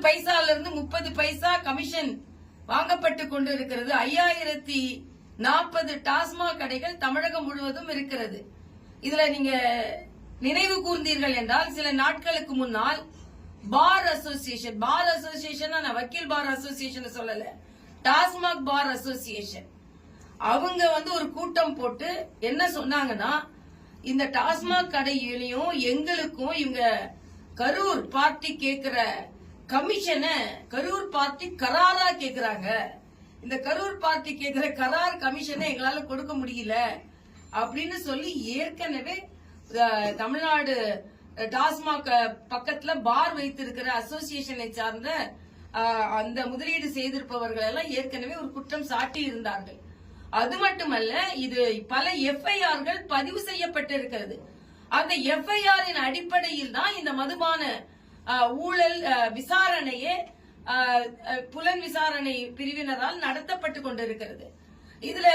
பைசால இருந்து 30 பைசா கமிஷன் வாங்கப்பட்டு கொண்டிருக்கிறது. 5040 டாஸ்மாக் கடைகள் தமிழகம் முழுவதும் இருக்கிறது. இதுல நீங்க நினைவு கூர்ந்தீர்கள் என்றால் சில நாட்களுக்கு முன்னால் பார் அசோசியேஷன் நான் வக்கீல் பார் அசோசியேஷன் சொல்லல, டாஸ்மாக் பார் அசோசியேஷன் அவங்க ஒரு கூட்டம் போட்டு என்ன சொன்னாங்கன்னா, இந்த டாஸ்மாக் கடையிலையும் எங்களுக்கும் இவங்க கரூர் பார்ட்டி கேக்குற கமிஷனை கரூர் பார்ட்டி கராரா கேக்குறாங்க. இந்த கரூர் பார்ட்டி கேக்குற கரார் கமிஷனை எங்களால கொடுக்க முடியல அப்படின்னு சொல்லி ஏற்கனவே தமிழ்நாடு டாஸ்மாக் பக்கத்துல பார் வைத்திருக்கிற அசோசியேஷனை சார்ந்த அந்த முதலீடு செய்திருப்பவர்கள் எல்லாம் ஏற்கனவே ஒரு குற்றம் சாட்டி இருந்தார்கள். அது மட்டுமல்ல, இது பல எஃப்ஐஆர்கள் பதிவு செய்யப்பட்டிருக்கிறது. அந்த எஃப்ஐஆரின் அடிப்படையில் தான் இந்த மதுபான ஊழல் விசாரணையே புலன் விசாரணை பிரிவினரால் நடத்தப்பட்டு கொண்டிருக்கிறது. இதுல